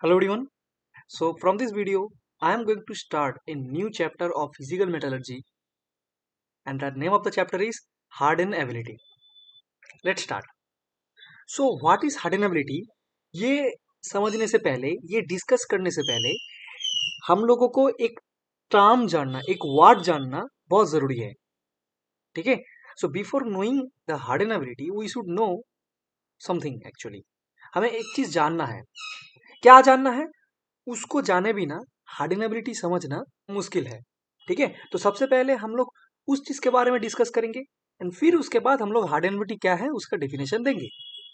Hello everyone. So from this video, I am going to start a new chapter of physical metallurgy and the name of the chapter is hardenability. Let's start. So what is hardenability? ये समझने से पहले, ये discuss करने से पहले हम लोगों को एक टर्म जानना, एक वर्ड जानना बहुत जरूरी है. ठीक है? So before knowing the hardenability, we should know something actually. हमें एक चीज जानना है. क्या जानना है? उसको जाने बिना हार्डनेबिलिटी समझना मुश्किल है. ठीक है, तो सबसे पहले हम लोग उस चीज के बारे में डिस्कस करेंगे एंड फिर उसके बाद हम लोग हार्डनेबिलिटी क्या है उसका डेफिनेशन देंगे.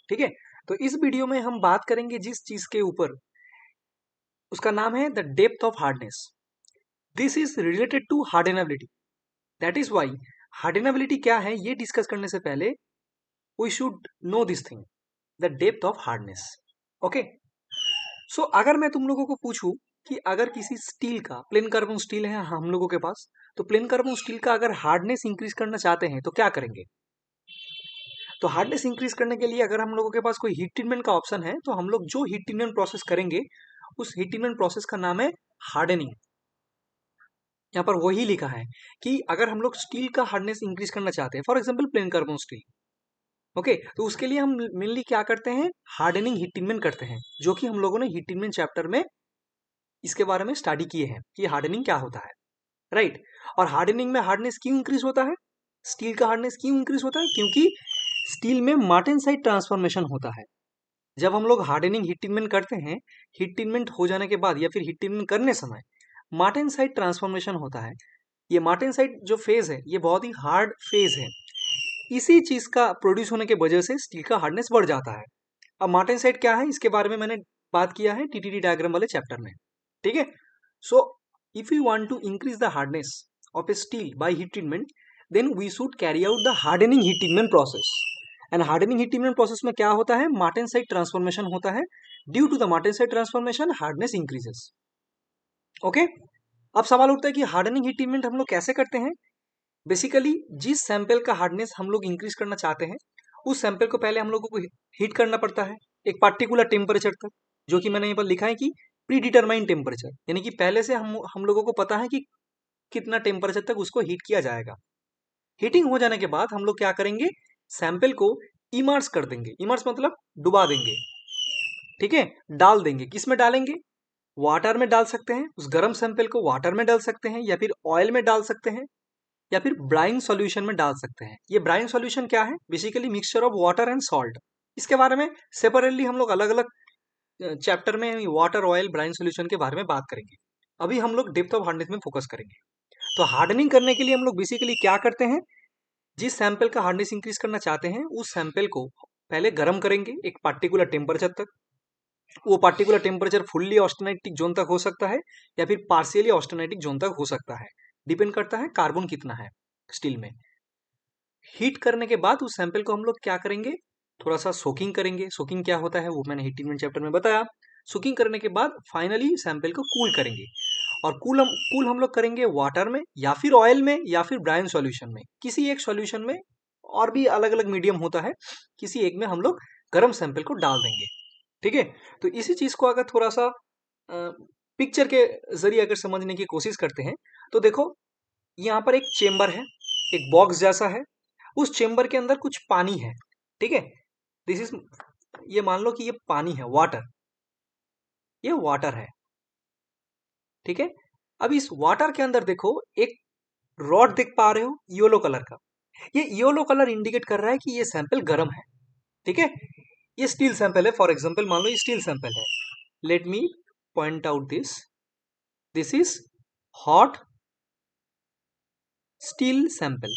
ठीक है, तो इस वीडियो में हम बात करेंगे जिस चीज के ऊपर, उसका नाम है the depth of hardness. This is related to hardenability. That is why hardenability क्या है ये डिस्कस करने से पहले we should know this thing, the depth of hardness. Okay, so अगर मैं तुम लोगों को पूछूं कि अगर किसी स्टील का, प्लेन कार्बन स्टील है हम लोगों के पास, तो प्लेन कार्बन स्टील का अगर हार्डनेस इंक्रीज करना चाहते हैं तो क्या करेंगे? तो हार्डनेस इंक्रीज करने के लिए अगर हम लोगों के पास कोई हीट ट्रीटमेंट का ऑप्शन है तो हम लोग जो हीट ट्रीटमेंट प्रोसेस करेंगे उस हीट ट्रीटमेंट प्रोसेस का नाम है हार्डनिंग. यहाँ पर वही लिखा है कि अगर हम लोग स्टील का हार्डनेस इंक्रीज करना चाहते हैं, for example plane carbon steel, okay, तो उसके लिए हम मेनली क्या करते हैं? हार्डनिंग हीट ट्रीटमेंट करते हैं, जो कि हम लोगों ने हीट ट्रीटमेंट चैप्टर में इसके बारे में स्टडी किए हैं कि हार्डनिंग क्या होता है. राइट, और हार्डनिंग में हार्डनेस क्यों इंक्रीज होता है? स्टील का हार्डनेस क्यों इंक्रीज होता है? क्योंकि स्टील में मार्टेनसाइट ट्रांसफॉर्मेशन होता है. जब हम लोग हार्डनिंग हीट ट्रीटमेंट करते हैं, हीट ट्रीटमेंट हो जाने के बाद या फिर हीट ट्रीटमेंट करने समय मार्टेनसाइट ट्रांसफॉर्मेशन होता है. ये मार्टेनसाइट जो फेज है ये बहुत ही हार्ड फेज है. इसी चीज का प्रोड्यूस होने के वजह से स्टील का हार्डनेस बढ़ जाता है. अब मार्टेनसाइट क्या है इसके बारे में मैंने बात किया है टीटीडी डायग्राम वाले चैप्टर में. ठीक है, सो if we want to increase the hardness of a steel by heat treatment, then we should carry out the hardening heat treatment process. And hardening heat treatment process में क्या होता है? martensite transformation होता है. Due to the martensite transformation, hardness increases. Okay? अब सवाल उठता है कि हार्डनिंग हीट ट्रीटमेंट हम लोग कैसे करते हैं? बेसिकली जिस सैंपल का हार्डनेस हम लोग इंक्रीज करना चाहते हैं उस सैंपल को पहले हम लोगों को हीट करना पड़ता है एक पार्टिकुलर टेम्परेचर तक, जो कि मैंने यहाँ पर लिखा है कि प्री डिटरमाइंड टेम्परेचर, यानी कि पहले से हम लोगों को पता है कि कितना टेम्परेचर तक उसको हीट किया जाएगा. हीटिंग हो जाने के बाद हम लोग क्या करेंगे? सैंपल को इमर्स कर देंगे. इमर्स मतलब डुबा देंगे. ठीक है, डाल देंगे. किस में डालेंगे? वाटर में डाल सकते हैं, उस गर्म सैंपल को वाटर में डाल सकते हैं, या फिर ऑयल में डाल सकते हैं, या फिर ब्राइन सॉल्यूशन में डाल सकते हैं. ये ब्राइन सॉल्यूशन क्या है? Basically mixture of water and salt. इसके बारे में सेपरेटली हम लोग अलग अलग चैप्टर में वाटर, ऑयल, ब्राइन सॉल्यूशन के बारे में बात करेंगे. अभी हम लोग डेप्थ ऑफ हार्डनेस में फोकस करेंगे. तो हार्डनिंग करने के लिए हम लोग बेसिकली क्या करते हैं? जिस सैंपल का हार्डनेस इंक्रीज करना चाहते हैं उस सैंपल को पहले गर्म करेंगे एक पार्टिकुलर टेम्परेचर तक. वो पार्टिकुलर टेम्परेचर फुल्ली ऑस्टेनाइटिक जोन तक हो सकता है या फिर पार्शियली ऑस्टेनाइटिक जोन तक हो सकता है. डिपेंड करता है कार्बन कितना है स्टील में. हीट करने के बाद उस सैंपल को हम लोग क्या करेंगे? थोड़ा सा सोकिंग करेंगे. सोकिंग क्या होता है वो मैंने हीट ट्रीटमेंट चैप्टर में बताया. सोकिंग करने के बाद फाइनली सैंपल को कूल करेंगे. और कूल हम लोग करेंगे वाटर में या फिर ऑयल में या फिर ब्राइन सॉल्यूशन में, किसी एक सॉल्यूशन में. और भी अलग अलग मीडियम होता है, किसी एक में हम लोग गर्म सैंपल को डाल देंगे. ठीक है, तो इसी चीज को अगर थोड़ा सा पिक्चर के जरिए अगर समझने की कोशिश करते हैं तो देखो, यहाँ पर एक चेम्बर है, एक बॉक्स जैसा है. उस चेम्बर के अंदर कुछ पानी है. ठीक है, दिस इज, ये मान लो कि ये पानी है, वाटर, ये वाटर है. ठीक है, अब इस वाटर के अंदर देखो एक रॉड देख पा रहे हो येलो कलर का. ये येलो कलर इंडिकेट कर रहा है कि ये सैंपल गर्म है. ठीक है, ये स्टील सैंपल है. फॉर एग्जांपल मान लो ये स्टील सैंपल है. Let me point out this. This is hot steel sample.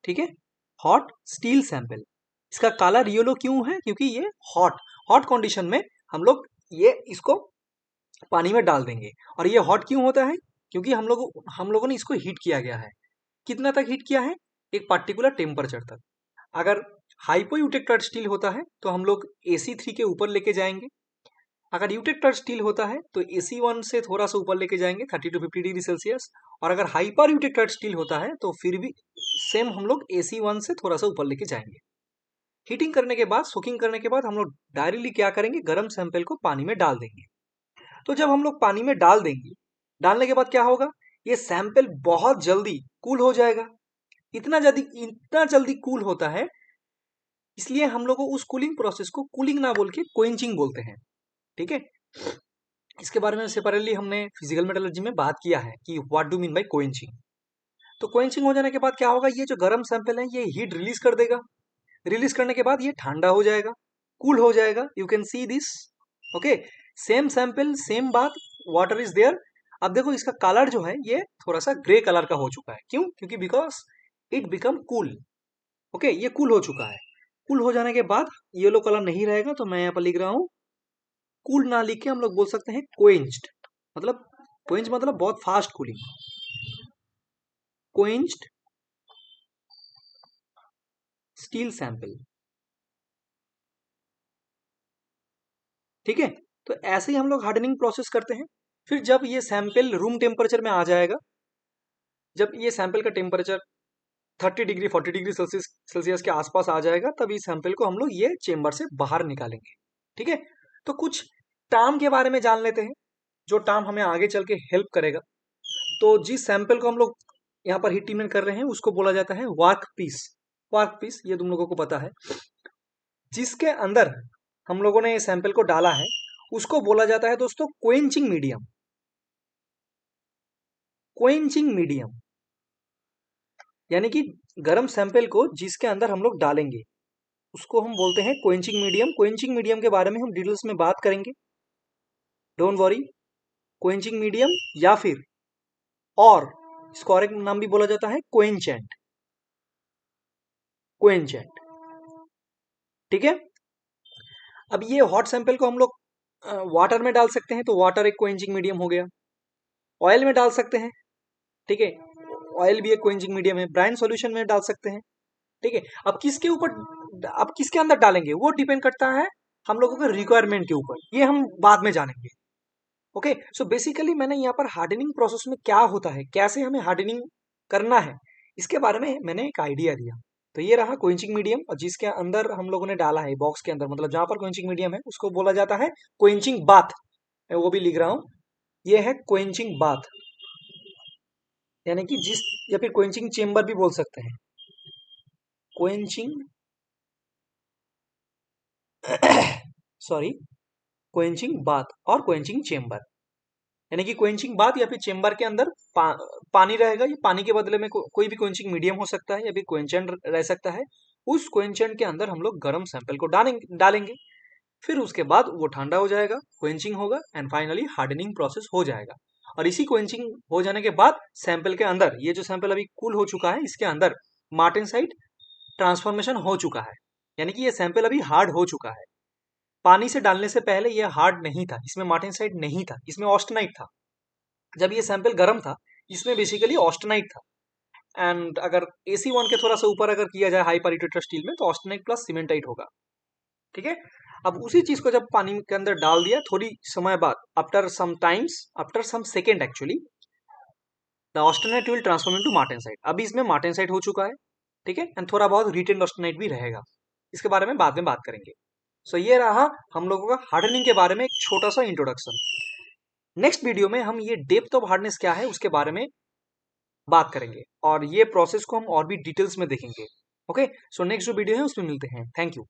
ठीक है, हॉट स्टील सैंपल. इसका कलर येलो क्यों है? क्योंकि ये हॉट, हॉट कंडीशन में हम लोग ये इसको पानी में डाल देंगे. और ये हॉट क्यों होता है? क्योंकि हम लोगों ने इसको हीट किया गया है. कितना तक हीट किया है? एक पार्टिकुलर टेम्परेचर तक. अगर हाइपोयूटेक्टेड स्टील होता है तो हम लोग AC3 के ऊपर लेके जाएंगे. अगर यूटेक्टेड स्टील होता है तो AC1 से थोड़ा सा ऊपर लेके जाएंगे 30 to 50 डिग्री सेल्सियस. और अगर हाइपर यूटेक्टेड स्टील होता है तो फिर भी सेम हम लोग AC1 से थोड़ा सा ऊपर लेके जाएंगे. हीटिंग करने के बाद, सोकिंग करने के बाद हम लोग डायरेक्टली क्या करेंगे, गर्म सैंपल को पानी में डाल देंगे। तो जब हम लोग पानी में डाल देंगे, डालने के बाद क्या होगा, ये सैंपल बहुत जल्दी कूल हो जाएगा। इतना जल्दी कूल होता है, इसलिए हम लोग उस कूलिंग प्रोसेस को कूलिंग ना बोल के क्वेंचिंग बोलते हैं। ठीक है, इसके बारे में सेपरेटली हमने फिजिकल मेटलर्जी में बात किया है कि what do mean by quenching. तो क्वेंचिंग हो जाने के बाद क्या होगा, ये जो गर्म सैंपल है ये हीट रिलीज कर देगा। रिलीज करने के बाद ये ठंडा हो जाएगा, कूल हो जाएगा। You can see this. Okay, same sample same बात, वाटर इज देयर। अब देखो इसका कलर जो है ये थोड़ा सा ग्रे कलर का हो चुका है। क्यों? क्योंकि because it become cool. Okay, ये कूल हो चुका है। कूल हो जाने के बाद येलो कलर नहीं रहेगा, तो मैं यहाँ पर लिख रहा हूँ कूल ना लिख के हम लोग बोल सकते हैं क्वेंच्ड। मतलब क्वेंच मतलब बहुत fast cooling, quenched steel sample. ठीक है, तो ऐसे ही हम लोग हार्डनिंग प्रोसेस करते हैं। फिर जब ये सैंपल रूम टेम्परेचर में आ जाएगा, जब ये सैंपल का टेम्परेचर 30 डिग्री 40 डिग्री सेल्सियस के आसपास आ जाएगा, तब इस सैंपल को हम लोग ये चेम्बर से बाहर निकालेंगे। ठीक है, तो कुछ टर्म के बारे में जान लेते हैं, जो टर्म हमें आगे चल के हेल्प करेगा। तो जिस सैंपल को हम लोग यहाँ पर हीट ट्रीटमेंट कर रहे हैं उसको बोला जाता है वर्क पीस। वर्क पीस ये तुम लोगों को पता है। जिसके अंदर हम लोगों ने सैंपल को डाला है उसको बोला जाता है दोस्तों क्वेंचिंग मीडियम। क्वेंचिंग मीडियम यानी कि गर्म सैंपल को जिसके अंदर हम लोग डालेंगे उसको हम बोलते हैं क्वेंचिंग मीडियम। क्वेंचिंग मीडियम के बारे में हम डिटेल्स में बात करेंगे, डोंट वरी। क्वेंचिंग मीडियम या फिर और इसको और एक नाम भी बोला जाता है क्वेंचेंट। क्वेंचेंट, ठीक है। अब ये हॉट सैंपल को हम लोग वाटर में डाल सकते हैं, तो वाटर एक क्वेंचिंग मीडियम हो गया। ऑयल में डाल सकते हैं, ठीक है, ऑयल भी एक क्वेंचिंग मीडियम है। ब्राइन सॉल्यूशन में डाल सकते हैं, ठीक है। अब किसके अंदर डालेंगे वो डिपेंड करता है हम लोगों के रिक्वायरमेंट के ऊपर, ये हम बाद में जानेंगे। ओके, सो बेसिकली मैंने यहाँ पर हार्डनिंग प्रोसेस में क्या होता है, कैसे हमें हार्डनिंग करना है, इसके बारे में मैंने एक आइडिया दिया। तो ये रहा क्वेंचिंग मीडियम, और जिसके अंदर हम लोगों ने डाला है बॉक्स के अंदर, मतलब जहां पर क्वेंचिंग मीडियम है उसको बोला जाता है क्वेंचिंग बाथ। मैं वो भी लिख रहा हूं, ये है क्वेंचिंग बाथ, यानी कि या फिर क्वेंचिंग चेम्बर भी बोल सकते हैं। क्वेंचिंग सॉरी, क्वेंचिंग बाथ और क्वेंचिंग चेम्बर, यानी कि क्वेंचिंग बाथ या फिर चेम्बर के अंदर पानी रहेगा। ये पानी के बदले में कोई भी क्वेंचिंग मीडियम हो सकता है या फिर क्वेंचेंट रह सकता है। उस क्वेंचेंट के अंदर हम लोग गर्म सैंपल को डालेंगे। फिर उसके बाद वो ठंडा हो जाएगा, क्वेंचिंग होगा एंड फाइनली हार्डनिंग प्रोसेस हो जाएगा। और इसी क्वेंचिंग हो जाने के बाद सैंपल के अंदर, ये जो सैंपल अभी कूल हो चुका है, इसके अंदर मार्टेनसाइट ट्रांसफॉर्मेशन हो चुका है, यानी कि ये सैंपल अभी हार्ड हो चुका है। पानी से डालने से पहले ये हार्ड नहीं था, इसमें मार्टेनसाइट नहीं था, इसमें ऑस्टेनाइट था। जब ये सैंपल गर्म था इसमें बेसिकली ऑस्टेनाइट था। एंड अगर AC1 के थोड़ा सा ऊपर अगर किया जाए हाई पारिटेटर स्टील में, तो ऑस्टेनाइट प्लस सीमेंटाइट होगा। ठीक है, अब उसी चीज को जब पानी के अंदर डाल दिया, थोड़ी समय बाद, after some second actually, the austenite will transform into martensite. अभी इसमें मार्टेनसाइट हो चुका है, ठीक है, एंड थोड़ा बहुत रिटेन ऑस्टेनाइट भी रहेगा। इसके बारे में बाद में बात करेंगे। सो ये रहा हम लोगों का हार्डनिंग के बारे में एक छोटा सा इंट्रोडक्शन। नेक्स्ट वीडियो में हम ये डेप्थ ऑफ हार्डनेस क्या है उसके बारे में बात करेंगे, और ये प्रोसेस को हम और भी डिटेल्स में देखेंगे। ओके, सो नेक्स्ट जो वीडियो है उसमें मिलते हैं। Thank you.